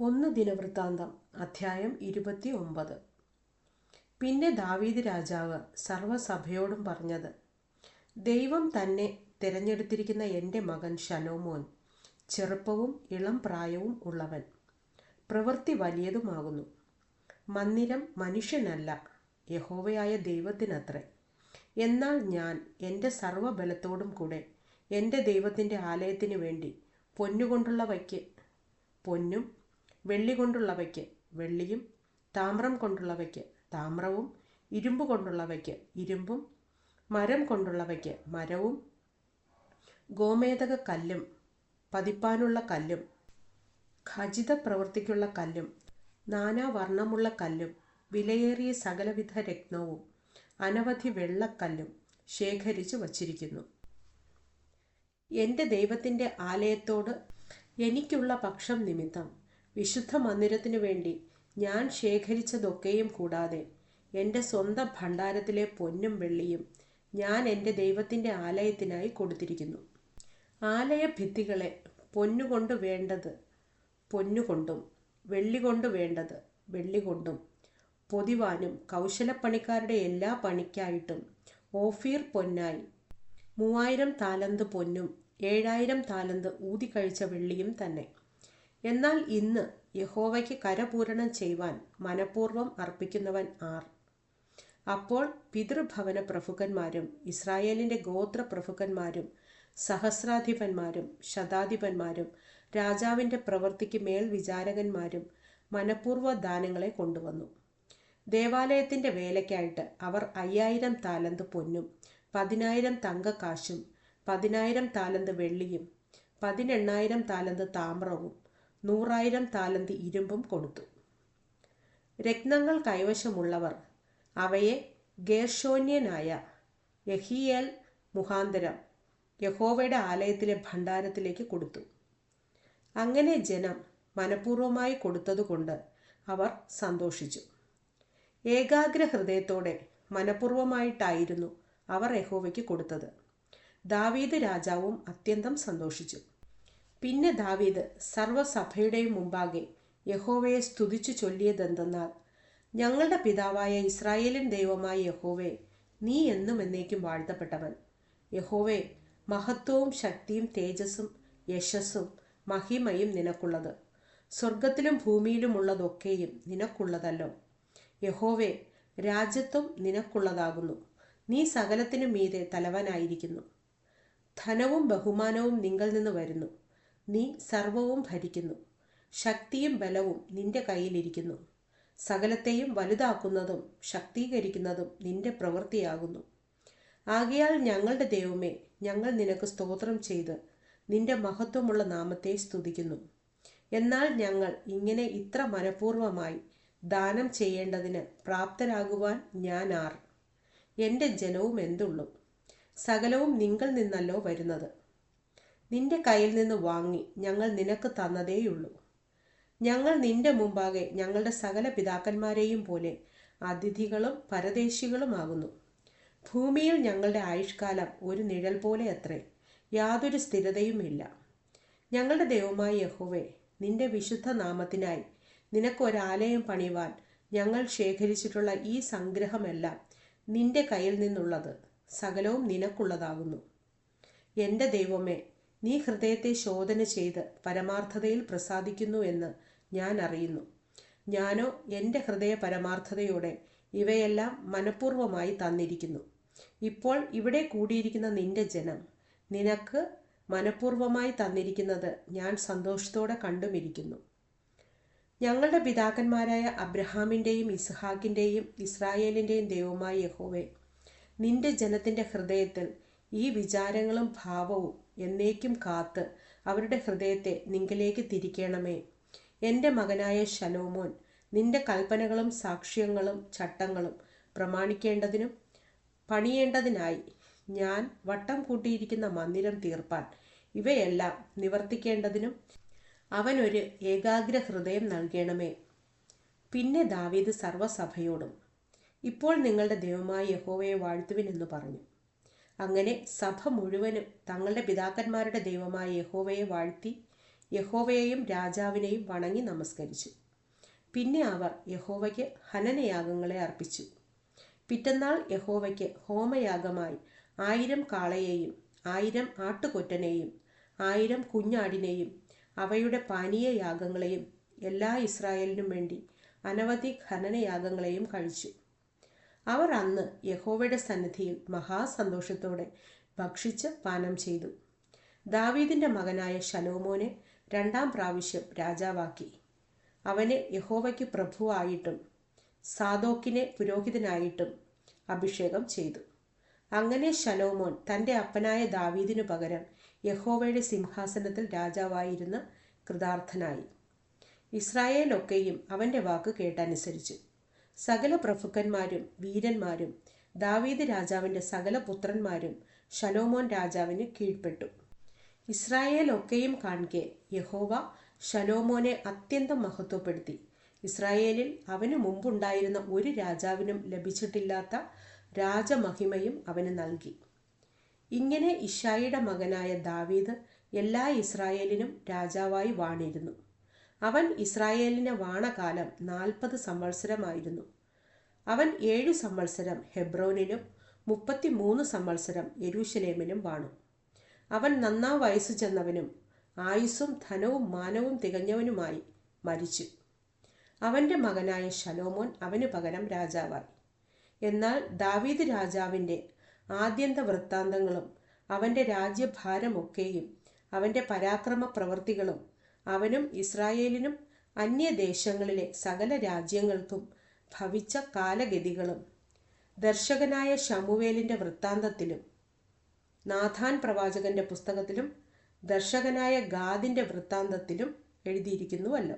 ഒന്ന് ദിനവൃത്താന്തം അധ്യായം 29. പിന്നെ ദാവീദ് രാജാവ് സർവ്വസഭയോടും പറഞ്ഞത്, ദൈവം തന്നെ തിരഞ്ഞെടുത്തിരിക്കുന്ന എൻ്റെ മകൻ ശലോമോൻ ചെറുപ്പവും ഇളം പ്രായവും ഉള്ളവൻ, പ്രവൃത്തി വലിയതുമാകുന്നു. മന്ദിരം മനുഷ്യനല്ല, യഹോവയായ ദൈവത്തിനത്രേ. എന്നാൽ ഞാൻ എൻ്റെ സർവ്വബലത്തോടും കൂടെ എൻ്റെ ദൈവത്തിൻ്റെ ആലയത്തിനു വേണ്ടി പൊന്നുകൊണ്ടുള്ളവയ്ക്ക് പൊന്നും, വെള്ളി കൊണ്ടുള്ളവയ്ക്ക് വെള്ളിയും, താമ്രം കൊണ്ടുള്ളവയ്ക്ക് താമ്രവും, ഇരുമ്പ് കൊണ്ടുള്ളവയ്ക്ക് ഇരുമ്പും, മരം കൊണ്ടുള്ളവയ്ക്ക് മരവും, ഗോമേതക കല്ലും പതിപ്പാനുള്ള കല്ലും, ഖചിത പ്രവൃത്തിക്കുള്ള കല്ലും, നാനാവർണ്ണമുള്ള കല്ലും, വിലയേറിയ സകലവിധ രത്നവും, അനവധി വെള്ളക്കല്ലും ശേഖരിച്ചു വച്ചിരിക്കുന്നു. എൻ്റെ ദൈവത്തിൻ്റെ ആലയത്തോട് എനിക്കുള്ള പക്ഷം നിമിത്തം വിശുദ്ധ മന്ദിരത്തിനു വേണ്ടി ഞാൻ ശേഖരിച്ചതൊക്കെയും കൂടാതെ എൻ്റെ സ്വന്തം ഭണ്ഡാരത്തിലെ പൊന്നും വെള്ളിയും ഞാൻ എൻ്റെ ദൈവത്തിൻ്റെ ആലയത്തിനായി കൊടുത്തിരിക്കുന്നു. ആലയ ഭിത്തികളെ പൊന്നുകൊണ്ട് വേണ്ടത് പൊന്നുകൊണ്ടും വെള്ളികൊണ്ട് വേണ്ടത് വെള്ളികൊണ്ടും പൊതിവാനും കൗശലപ്പണിക്കാരുടെ എല്ലാ പണിക്കായിട്ടും ഓഫീർ പൊന്നായി 3000 താലന്ത് പൊന്നും 7000 താലന്ത് ഊതിക്കഴിച്ച വെള്ളിയും തന്നെ. എന്നാൽ ഇന്ന് യഹോവയ്ക്ക് കരപൂരണം ചെയ്യുവാൻ മനഃപൂർവ്വം അർപ്പിക്കുന്നവൻ ആർ? അപ്പോൾ പിതൃഭവന പ്രഭുക്കന്മാരും ഇസ്രായേലിൻ്റെ ഗോത്ര പ്രഭുക്കന്മാരും സഹസ്രാധിപന്മാരും ശതാധിപന്മാരും രാജാവിൻ്റെ പ്രവൃത്തിക്ക് മേൽവിചാരകന്മാരും മനഃപൂർവ്വ ദാനങ്ങളെ കൊണ്ടുവന്നു. ദേവാലയത്തിൻ്റെ വേലയ്ക്കായിട്ട് അവർ 5000 താലന്ത് പൊന്നും 10000 തങ്കക്കാശും 10000 താലന്ത് വെള്ളിയും 18000 താലന്ത് താമ്രവും 100,000 താലന്ത് ഇരുമ്പും കൊടുത്തു. രത്നങ്ങൾ കൈവശമുള്ളവർ അവയെ ഗേർഷോന്യനായ യഹിയേൽ മുഖാന്തരം യഹോവയുടെ ആലയത്തിലെ ഭണ്ഡാരത്തിലേക്ക് കൊടുത്തു. അങ്ങനെ ജനം മനഃപൂർവ്വമായി കൊടുത്തതുകൊണ്ട് അവർ സന്തോഷിച്ചു. ഏകാഗ്ര ഹൃദയത്തോടെ മനഃപൂർവ്വമായിട്ടായിരുന്നു അവർ യഹോവയ്ക്ക് കൊടുത്തത്. ദാവീദ് രാജാവും അത്യന്തം സന്തോഷിച്ചു. പിന്നെ ദാവീദ് സർവ്വസഭയുടെയും മുമ്പാകെ യഹോവയെ സ്തുതിച്ചു ചൊല്ലിയതെന്തെന്നാൽ, ഞങ്ങളുടെ പിതാവായ ഇസ്രായേലിൻ ദൈവമായ യഹോവേ, നീ എന്നും എന്നേക്കും വാഴ്ത്തപ്പെട്ടവൻ. യഹോവേ, മഹത്വവും ശക്തിയും തേജസ്സും യശസ്സും മഹിമയും നിനക്കുള്ളത്. സ്വർഗത്തിലും ഭൂമിയിലുമുള്ളതൊക്കെയും നിനക്കുള്ളതല്ലോ. യഹോവേ, രാജ്യത്വം നിനക്കുള്ളതാകുന്നു. നീ സകലത്തിനും മീതെ തലവനായിരിക്കുന്നു. ധനവും ബഹുമാനവും നിങ്കൽ നിന്ന് വരുന്നു. നീ സർവവും ഭരിക്കുന്നു. ശക്തിയും ബലവും നിന്റെ കയ്യിലിരിക്കുന്നു. സകലത്തെയും വലുതാക്കുന്നതും ശക്തീകരിക്കുന്നതും നിന്റെ പ്രവൃത്തിയാകുന്നു. ആകയാൽ ഞങ്ങളുടെ ദൈവമേ, ഞങ്ങൾ നിനക്ക് സ്തോത്രം ചെയ്ത് നിന്റെ മഹത്വമുള്ള നാമത്തെ സ്തുതിക്കുന്നു. എന്നാൽ ഞങ്ങൾ ഇങ്ങനെ ഇത്ര മനഃപൂർവ്വമായി ദാനം ചെയ്യേണ്ടതിന് പ്രാപ്തരാകുവാൻ ഞാൻ ആർ? എൻ്റെ ജനവും എന്തുള്ളൂ? സകലവും നിങ്കൽ നിന്നല്ലോ വരുന്നത്. നിന്റെ കയ്യിൽ നിന്ന് വാങ്ങി ഞങ്ങൾ നിനക്ക് തന്നതേയുള്ളൂ. ഞങ്ങൾ നിന്റെ മുമ്പാകെ ഞങ്ങളുടെ സകല പിതാക്കന്മാരെയും പോലെ അതിഥികളും പരദേശികളുമാകുന്നു. ഭൂമിയിൽ ഞങ്ങളുടെ ആയുഷ്കാലം ഒരു നിഴൽ പോലെ അത്രേ, യാതൊരു സ്ഥിരതയുമില്ല. ഞങ്ങളുടെ ദൈവമായ യഹോവേ, നിന്റെ വിശുദ്ധ നാമത്തിനായി നിനക്കൊരാലയം പണിവാൻ ഞങ്ങൾ ശേഖരിച്ചിട്ടുള്ള ഈ സംഗ്രഹമെല്ലാം നിന്റെ കയ്യിൽ നിന്നുള്ളത്. സകലവും നിനക്കുള്ളതാകുന്നു. എൻ്റെ ദൈവമേ, നീ ഹൃദയത്തെ ശോധന ചെയ്ത് പരമാർത്ഥതയിൽ പ്രസാദിക്കുന്നു എന്ന് ഞാൻ അറിയുന്നു. ഞാനോ എൻ്റെ ഹൃദയ പരമാർത്ഥതയോടെ ഇവയെല്ലാം മനഃപൂർവ്വമായി തന്നിരിക്കുന്നു. ഇപ്പോൾ ഇവിടെ കൂടിയിരിക്കുന്ന നിന്റെ ജനം നിനക്ക് മനഃപൂർവ്വമായി തന്നിരിക്കുന്നത് ഞാൻ സന്തോഷത്തോടെ കണ്ടുമിരിക്കുന്നു. ഞങ്ങളുടെ പിതാക്കന്മാരായ അബ്രഹാമിൻ്റെയും ഇസ്ഹാക്കിൻ്റെയും ഇസ്രായേലിൻ്റെയും ദൈവമായ യഹോവേ, നിന്റെ ജനത്തിൻ്റെ ഹൃദയത്തിൽ ഈ വിചാരങ്ങളും ഭാവവും എന്നേക്കും കാത്ത് അവരുടെ ഹൃദയത്തെ നിങ്കലേക്ക് തിരിക്കണമേ. എൻ്റെ മകനായ ശലോമോൻ നിന്റെ കൽപ്പനകളും സാക്ഷ്യങ്ങളും ചട്ടങ്ങളും പ്രമാണിക്കേണ്ടതിനും പണിയേണ്ടതിനായി ഞാൻ വട്ടം കൂട്ടിയിരിക്കുന്ന മന്ദിരം തീർപ്പാൻ ഇവയെല്ലാം നിവർത്തിക്കേണ്ടതിനും അവനൊരു ഏകാഗ്ര ഹൃദയം നൽകണമേ. പിന്നെ ദാവീദ് സർവ്വസഭയോടും, ഇപ്പോൾ നിങ്ങളുടെ ദൈവമായ യഹോവയെ വാഴ്ത്തുവിൻ എന്ന് പറഞ്ഞു. അങ്ങനെ സഭ മുഴുവനും തങ്ങളുടെ പിതാക്കന്മാരുടെ ദൈവമായ യഹോവയെ വാഴ്ത്തി യഹോവയെയും രാജാവിനെയും വണങ്ങി നമസ്കരിച്ചു. പിന്നെ അവർ യഹോവയ്ക്ക് ഹനനയാഗങ്ങളെ അർപ്പിച്ചു. പിറ്റന്നാൾ യഹോവയ്ക്ക് ഹോമയാഗമായി 1000 കാളയെയും 1000 ആട്ടുകൊറ്റനെയും 1000 കുഞ്ഞാടിനെയും അവയുടെ പാനീയയാഗങ്ങളെയും എല്ലാ ഇസ്രായേലിനും വേണ്ടി അനവധി ഹനനയാഗങ്ങളെയും കഴിച്ചു. അവർ അന്ന് യഹോവയുടെ സന്നിധിയിൽ മഹാസന്തോഷത്തോടെ ഭക്ഷിച്ച് പാനം ചെയ്തു. ദാവീദിന്റെ മകനായ ശലോമോനെ 2ാം പ്രാവശ്യം രാജാവാക്കി. അവനെ യഹോവയ്ക്ക് പ്രഭുവായിട്ടും സാദോക്കിനെ പുരോഹിതനായിട്ടും അഭിഷേകം ചെയ്തു. അങ്ങനെ ശലോമോൻ തൻ്റെ അപ്പനായ ദാവീദിനു പകരം യഹോവയുടെ സിംഹാസനത്തിൽ രാജാവായിരുന്ന് കൃതാർത്ഥനായി. ഇസ്രായേലൊക്കെയും അവൻ്റെ വാക്ക് കേട്ടനുസരിച്ചു. സകല പ്രഭുക്കന്മാരും വീരന്മാരും ദാവീദ് രാജാവിൻ്റെ സകല പുത്രന്മാരും ശലോമോൻ രാജാവിന് കീഴ്പ്പെട്ടു. ഇസ്രായേലൊക്കെയും കാൺകെ യഹോവ ശലോമോനെ അത്യന്തം മഹത്വപ്പെടുത്തി. ഇസ്രായേലിൽ അവന് മുമ്പുണ്ടായിരുന്ന ഒരു രാജാവിനും ലഭിച്ചിട്ടില്ലാത്ത രാജമഹിമയും അവന് നൽകി. ഇങ്ങനെ ഇശ്ശായിയുടെ മകനായ ദാവീദ് എല്ലാ ഇസ്രായേലിനും രാജാവായി വാണിരുന്നു. അവൻ ഇസ്രായേലിനെ വാണകാലം 40 സംവത്സരമായിരുന്നു. അവൻ 7 സംവത്സരം ഹെബ്രോനിലും 33 സംവത്സരം യെരൂശലേമിലും വാണു. അവൻ നന്നാ വയസ്സു ചെന്നവനും ആയുസ്സും ധനവും മാനവും തികഞ്ഞവനുമായി മരിച്ചു. അവൻ്റെ മകനായ ശലോമോൻ അവന് പകരം രാജാവായി. എന്നാൽ ദാവീദ് രാജാവിൻ്റെ ആദ്യന്ത വൃത്താന്തങ്ങളും അവൻ്റെ രാജ്യഭാരമൊക്കെയും അവൻ്റെ പരാക്രമ പ്രവൃത്തികളും അവനും ഇസ്രായേലിനും അന്യദേശങ്ങളിലെ സകല രാജ്യങ്ങൾക്കും ഭവിച്ച കാലഗതികളും ദർശകനായ ശമൂവേലിൻ്റെ വൃത്താന്തത്തിലും നാഥാൻ പ്രവാചകന്റെ പുസ്തകത്തിലും ദർശകനായ ഗാദിൻ്റെ വൃത്താന്തത്തിലും എഴുതിയിരിക്കുന്നുവല്ലോ.